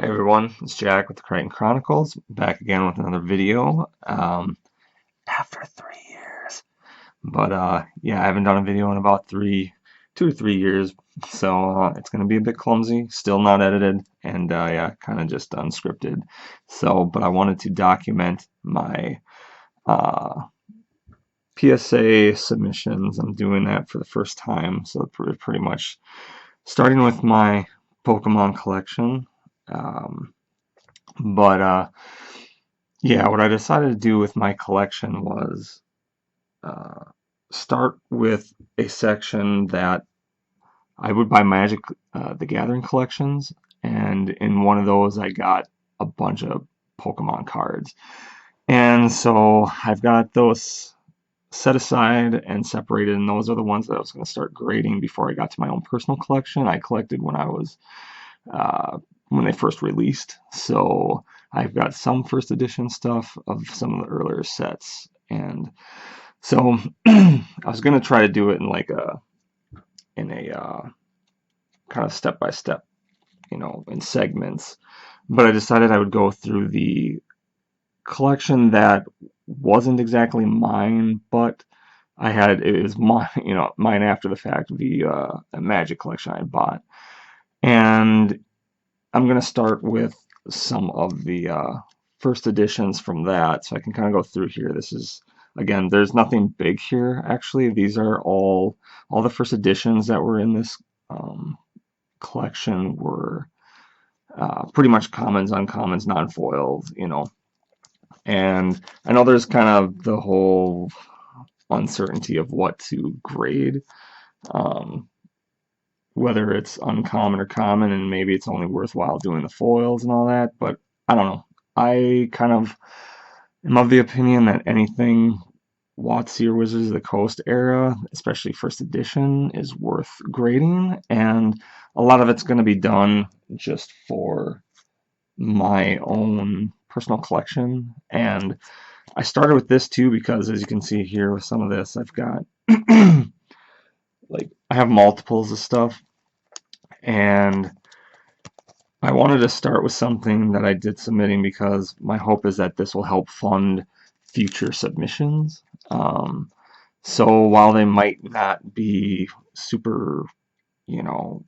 Hey everyone, it's Jack with the Crichton Chronicles, back again with another video after 3 years. But yeah, I haven't done a video in about 2 to 3 years, so it's going to be a bit clumsy, still not edited, and yeah, kind of just unscripted. So, but I wanted to document my uh, PSA submissions. I'm doing that for the first time, so pretty much starting with my Pokemon collection. Um, but yeah, what I decided to do with my collection was uh, start with a section that I would buy Magic the Gathering collections, and in one of those I got a bunch of Pokemon cards. And so I've got those set aside and separated, and those are the ones that I was going to start grading before I got to my own personal collection. I collected uh, when they first released. So I've got some first edition stuff of some of the earlier sets, and so I was gonna try to do it in like a kind of step by step, in segments. But I decided I would go through the collection that wasn't exactly mine, but it was mine, mine after the fact, the Magic collection I bought, and I'm going to start with some of the first editions from that, so I can kind of go through here. This is, again, there's nothing big here, actually. These are all the first editions that were in this collection were pretty much commons, uncommons, non-foils, And I know there's kind of the whole uncertainty of what to grade. Um, Whether it's uncommon or common, and maybe it's only worthwhile doing the foils and all that, but I don't know. I kind of am of the opinion that anything WotC or Wizards of the Coast era, especially first edition, is worth grading, and a lot of it's going to be done just for my own personal collection. And I started with this too because, as you can see here with some of this, I've got like I have multiples of stuff, and I wanted to start with something that I did submitting because my hope is that this will help fund future submissions. So while they might not be super, you know,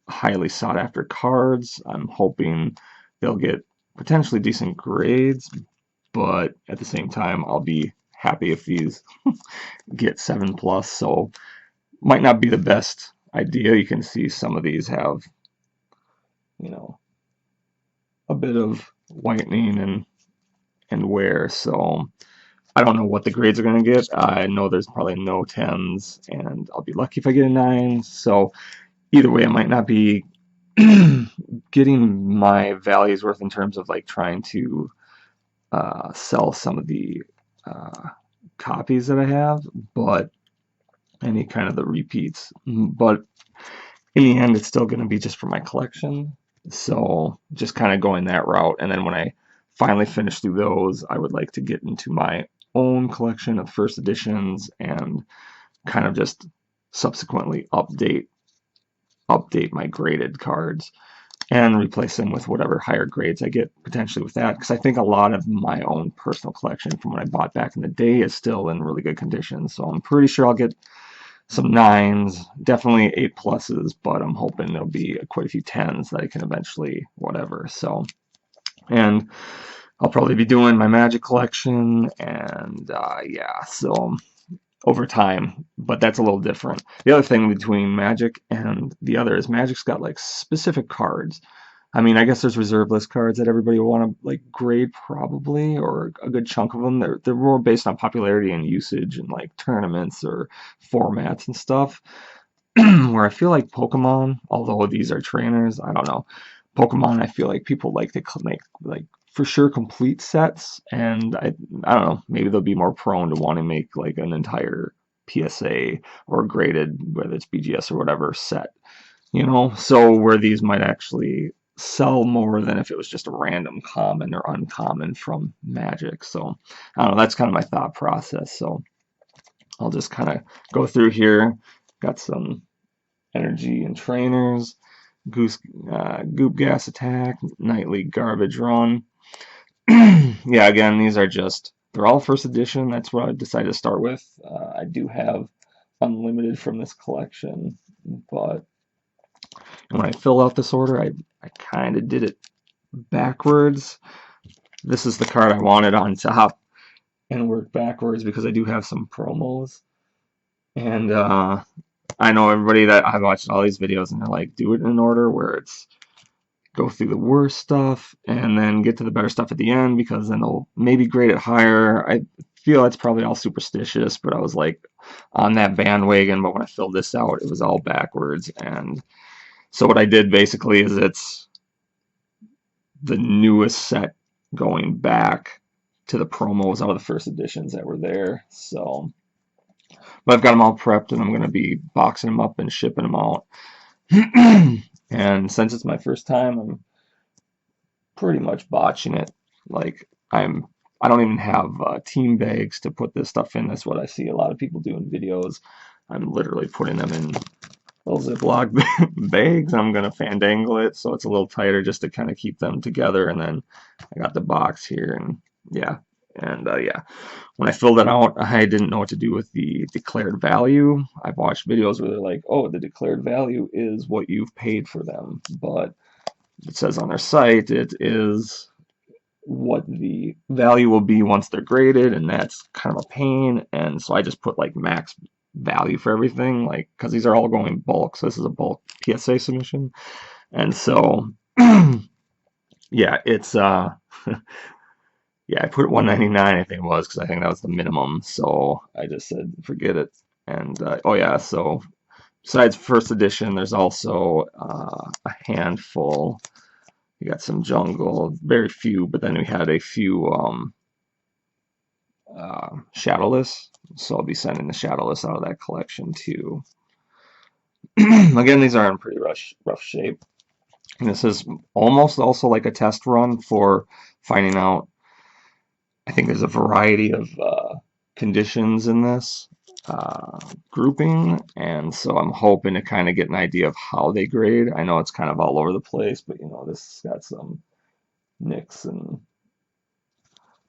highly sought after cards, I'm hoping they'll get potentially decent grades, but at the same time, I'll be happy if these get 7 plus. So might not be the best idea. You can see some of these have, you know, a bit of whitening and wear, so I don't know what the grades are going to get. I know there's probably no 10s, and I'll be lucky if I get a 9. So either way, I might not be getting my values worth in terms of like trying to sell some of the uh, copies that I have, but any kind of the repeats. But in the end, it's still going to be just for my collection. So just kind of going that route. And then when I finally finish through those, I would like to get into my own collection of first editions and kind of just subsequently update my graded cards and replace them with whatever higher grades I get potentially with that, because I think a lot of my own personal collection from when I bought back in the day is still in really good condition. So I'm pretty sure I'll get some 9s, definitely 8 pluses, but I'm hoping there'll be quite a few 10s that I can eventually whatever. So, and I'll probably be doing my Magic collection, and yeah, so over time, but that's a little different. The other thing between Magic and the other is Magic's got like specific cards. I mean, I guess there's reserve list cards that everybody will want to like grade probably, or a good chunk of them. They're more based on popularity and usage and like tournaments or formats and stuff. Where I feel like Pokemon, although these are trainers, I don't know. Pokemon, I feel like people like to make like for sure complete sets, and I don't know, maybe they'll be more prone to want to make like an entire PSA or graded, whether it's BGS or whatever set, So where these might actually sell more than if it was just a random common or uncommon from Magic. So I don't know, that's kind of my thought process. So I'll just kind of go through here. Got some energy and trainers. Goop Gas Attack, Nightly Garbage Run. Yeah, again, these are just, they're all first edition. That's what I decided to start with. I do have unlimited from this collection, but when I filled out this order, I kind of did it backwards. This is the card I wanted on top and work backwards because I do have some promos. And I know everybody that I watched all these videos and they're like, do it in an order where it's go through the worst stuff and then get to the better stuff at the end because then they'll maybe grade it higher. I feel it's probably all superstitious, but I was like on that bandwagon. But when I filled this out, it was all backwards. And so what I did basically is it's the newest set going back to the promos out of the first editions that were there. So, but I've got them all prepped and I'm going to be boxing them up and shipping them out. And since it's my first time, I'm pretty much botching it. Like I don't even have team bags to put this stuff in. That's what I see a lot of people do in videos. I'm literally putting them in little Ziploc bags. I'm gonna fandangle it so it's a little tighter just to kind of keep them together. And then I got the box here, and yeah, and yeah. When I filled it out, I didn't know what to do with the declared value. I've watched videos where they're like, "Oh, the declared value is what you've paid for them," but it says on their site it is what the value will be once they're graded, and that's kind of a pain. And so I just put like max value for everything, like because these are all going bulk, so this is a bulk PSA submission. And so yeah, it's yeah, I put 199, I think it was, because I think that was the minimum. So I just said forget it. And oh yeah, so besides first edition, there's also a handful. We got some jungle, very few, but then we had a few shadowless, so I'll be sending the shadowless out of that collection too. Again, these are in pretty rough shape. And this is almost also like a test run for finding out. I think there's a variety of conditions in this grouping, and so I'm hoping to kind of get an idea of how they grade. I know it's kind of all over the place, but you know, this has got some nicks and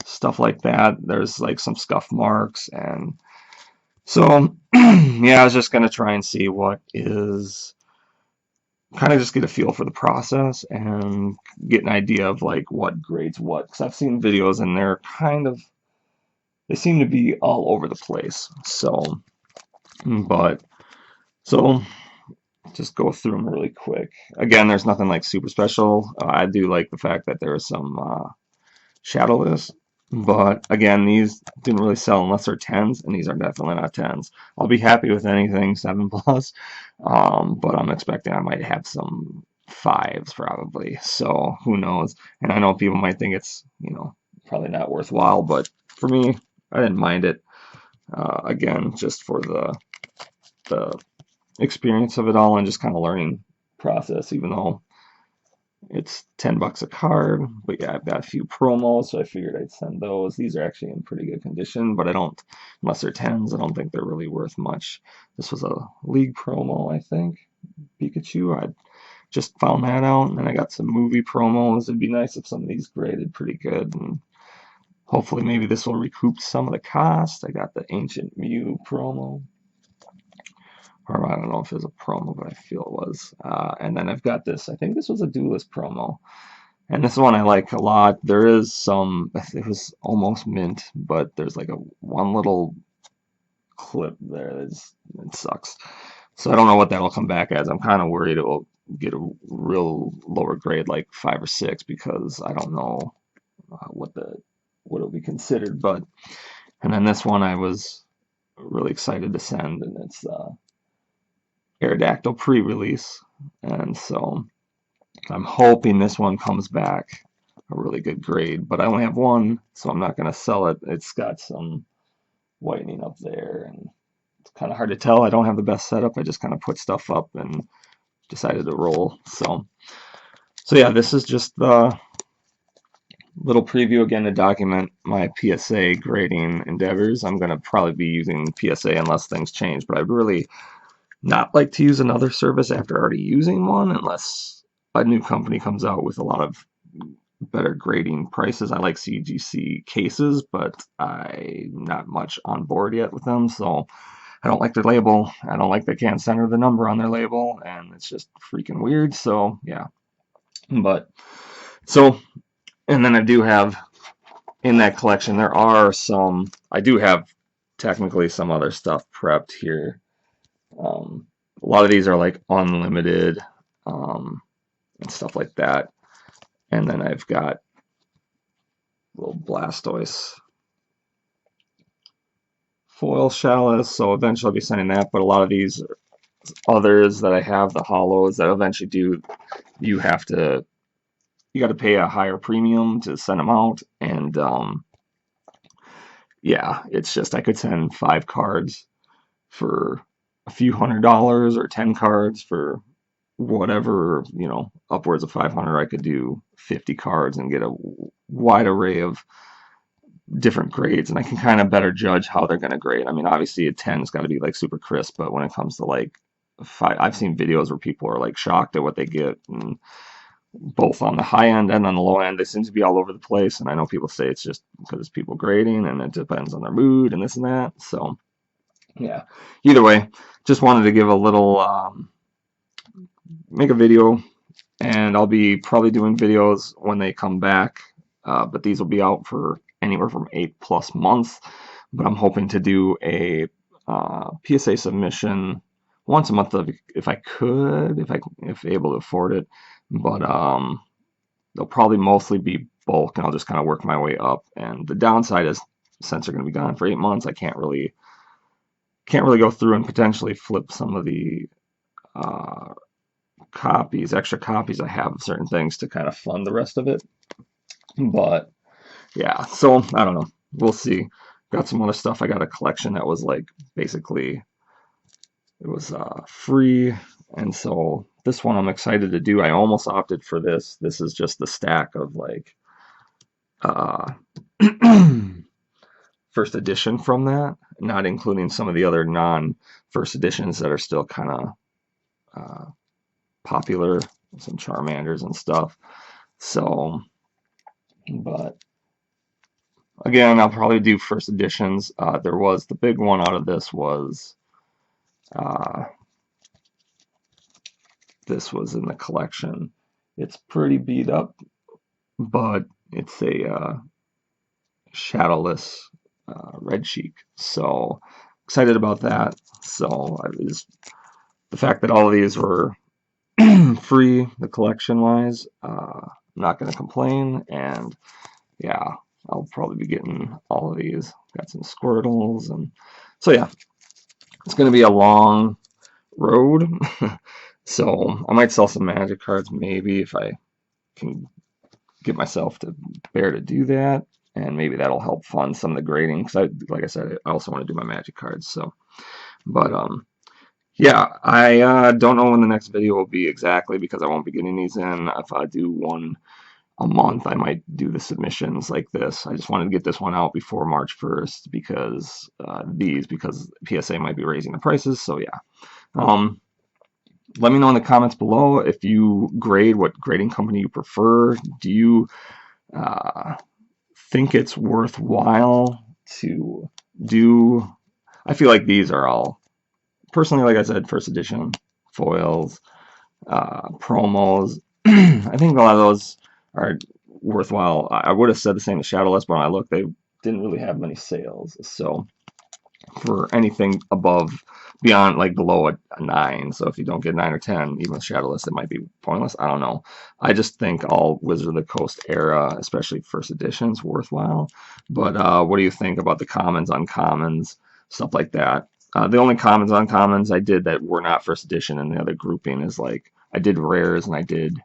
stuff like that. There's like some scuff marks, and so yeah, I was just gonna try and see what is, kind of just get a feel for the process and get an idea of like what grades what, because I've seen videos and they're kind of, they seem to be all over the place. So, but so just go through them really quick. Again, there's nothing like super special. I do like the fact that there is some shadowless, but again, these didn't really sell unless they're 10s, and these are definitely not 10s. I'll be happy with anything 7 plus, but I'm expecting I might have some 5s probably, so who knows. And I know people might think it's, you know, probably not worthwhile, but for me, I didn't mind it. Again, just for the experience of it all and just kind of learning process, even though it's $10 a card. But yeah, I've got a few promos, so I figured I'd send those. These are actually in pretty good condition, but I don't, unless they're 10s, I don't think they're really worth much. This was a league promo, I think. Pikachu, I just found that out, and then I got some movie promos. It'd be nice if some of these graded pretty good, and hopefully maybe this will recoup some of the cost. I got the Ancient Mew promo. Or I don't know if it was a promo, but I feel it was. And then I've got this, I think this was a Duelist promo. And this one I like a lot. There is some, it was almost mint, but there's like a one little clip there that's, it sucks. So I don't know what that'll come back as. I'm kind of worried it will get a real lower grade, like 5 or 6, because I don't know what it'll be considered. But, and then this one I was really excited to send, and it's Aerodactyl pre-release, and so I'm hoping this one comes back a really good grade, but I only have one, so I'm not going to sell it. It's got some whitening up there, and it's kind of hard to tell. I don't have the best setup. I just kind of put stuff up and decided to roll. So yeah, this is just the little preview again to document my PSA grading endeavors. I'm going to probably be using PSA unless things change, but I really not like to use another service after already using one unless a new company comes out with a lot of better grading prices. I like CGC cases, but I'm not much on board yet with them, so I don't like their label. I don't like they can't center the number on their label, and it's just freaking weird. So yeah, but so and then I do have in that collection there are some. I do have technically some other stuff prepped here. A lot of these are like unlimited and stuff like that. And then I've got little Blastoise foil chalice, so eventually I'll be sending that. But a lot of these others that I have, the hollows that eventually do, you got to pay a higher premium to send them out, and yeah, it's just I could send 5 cards for a few $100s or 10 cards for whatever, upwards of 500. I could do 50 cards and get a wide array of different grades, and I can kind of better judge how they're going to grade. I mean, obviously a 10's got to be like super crisp, but when it comes to like 5, I've seen videos where people are like shocked at what they get, and both on the high end and on the low end, they seem to be all over the place. And I know people say it's just because it's people grading and it depends on their mood and this and that. So yeah, either way, just wanted to give a little, make a video, and I'll be probably doing videos when they come back, but these will be out for anywhere from 8+ months. But I'm hoping to do a PSA submission once a month if I could, if able to afford it. But they'll probably mostly be bulk, and I'll just kind of work my way up. And the downside is, since they're going to be gone for 8 months, I can't really go through and potentially flip some of the extra copies I have of certain things to kind of fund the rest of it. But yeah, so I don't know. We'll see. Got some other stuff. I got a collection that was like basically it was free, and so this one I'm excited to do. I almost opted for this. This is just the stack of like first edition from that, not including some of the other non-first editions that are still kind of popular, some Charmanders and stuff. So, but again, I'll probably do first editions. There was the big one out of this was in the collection. It's pretty beat up, but it's a shadowless red cheek. So excited about that. So the fact that all of these were free, the collection wise, I'm not going to complain. And yeah, I'll probably be getting all of these. Got some Squirtles, and so yeah, it's going to be a long road. So I might sell some Magic cards maybe if I can get myself to bear to do that, and maybe that'll help fund some of the grading, because like I said, I also want to do my Magic cards. So, but yeah, I don't know when the next video will be exactly, because I won't be getting these in. If I do one a month, I might do the submissions like this. I just wanted to get this one out before March 1st because PSA might be raising the prices. So yeah, let me know in the comments below if you grade, what grading company you prefer. Do you think it's worthwhile to do? I feel like these are all, personally, like I said, first edition foils, promos. I think a lot of those are worthwhile. I would have said the same as Shadowless, but when I looked, they didn't really have many sales. So for anything beyond, like below a 9, so if you don't get 9 or 10, even with Shadowless, it might be pointless. I don't know. I just think all Wizard of the Coast era, especially first editions, worthwhile. But what do you think about the commons, uncommons, stuff like that? The only commons, uncommons I did that were not first edition, and the other grouping is like I did rares, and I did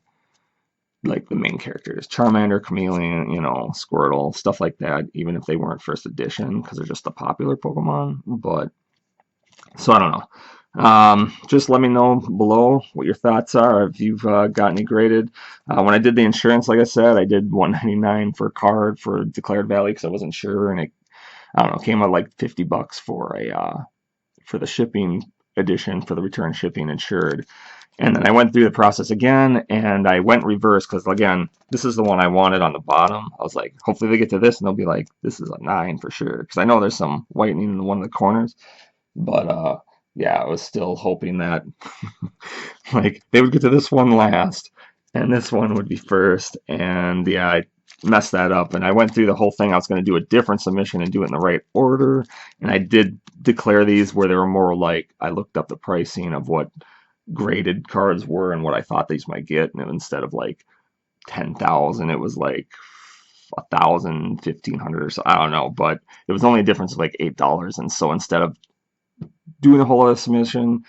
like the main characters, Charmander, Chameleon, Squirtle, stuff like that, even if they weren't first edition, because they're just the popular Pokemon. But so I don't know. Just let me know below what your thoughts are, if you've got any graded. When I did the insurance, like I said, I did $199 for a card for Declared Valley because I wasn't sure, and I don't know, came out like $50 for the shipping edition for the return shipping insured. And then I went through the process again, and I went reverse because, again, this is the one I wanted on the bottom. I was like, hopefully they get to this and they'll be like, this is a 9 for sure. Because I know there's some whitening in one of the corners. But yeah, I was still hoping that like they would get to this one last and this one would be first. And yeah, I messed that up. And I went through the whole thing. I was going to do a different submission and do it in the right order. And I did declare these where they were more like I looked up the pricing of what graded cards were and what I thought these might get, and instead of like 10,000 it was like 1,000, 1,500 or so, I don't know, but it was only a difference of like $8. And so instead of doing a whole other submission,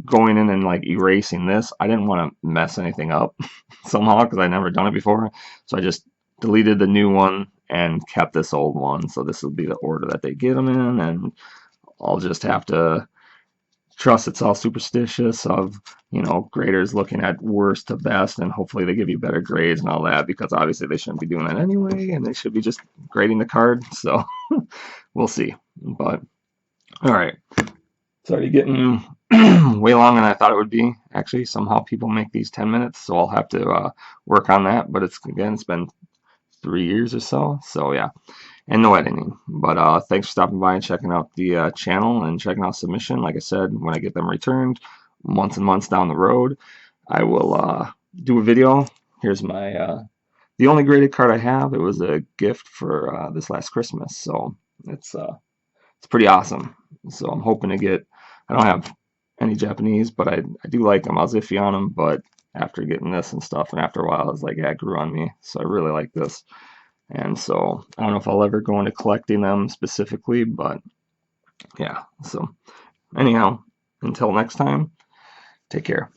going in and like erasing this, I didn't want to mess anything up somehow because I'd never done it before, so I just deleted the new one and kept this old one. So this will be the order that they get them in, and I'll just have to trust it's all superstitious of, you know, graders looking at worst to best, and hopefully they give you better grades and all that, because obviously they shouldn't be doing that anyway, and they should be just grading the card. So we'll see. But all right, it's already getting way longer than I thought it would be. Actually, somehow people make these 10 minutes, so I'll have to work on that. But it's been 3 years or so. So yeah, and no editing. But thanks for stopping by and checking out the channel and checking out submission. Like I said, when I get them returned, months and months down the road, I will do a video. Here's my the only graded card I have. It was a gift for this last Christmas, so it's pretty awesome. So I'm hoping to get. I don't have any Japanese, but I do like them. I was iffy on them, but after getting this and stuff, and after a while, I was like, yeah, it grew on me. So I really like this. And so I don't know if I'll ever go into collecting them specifically, but yeah. So anyhow, until next time, take care.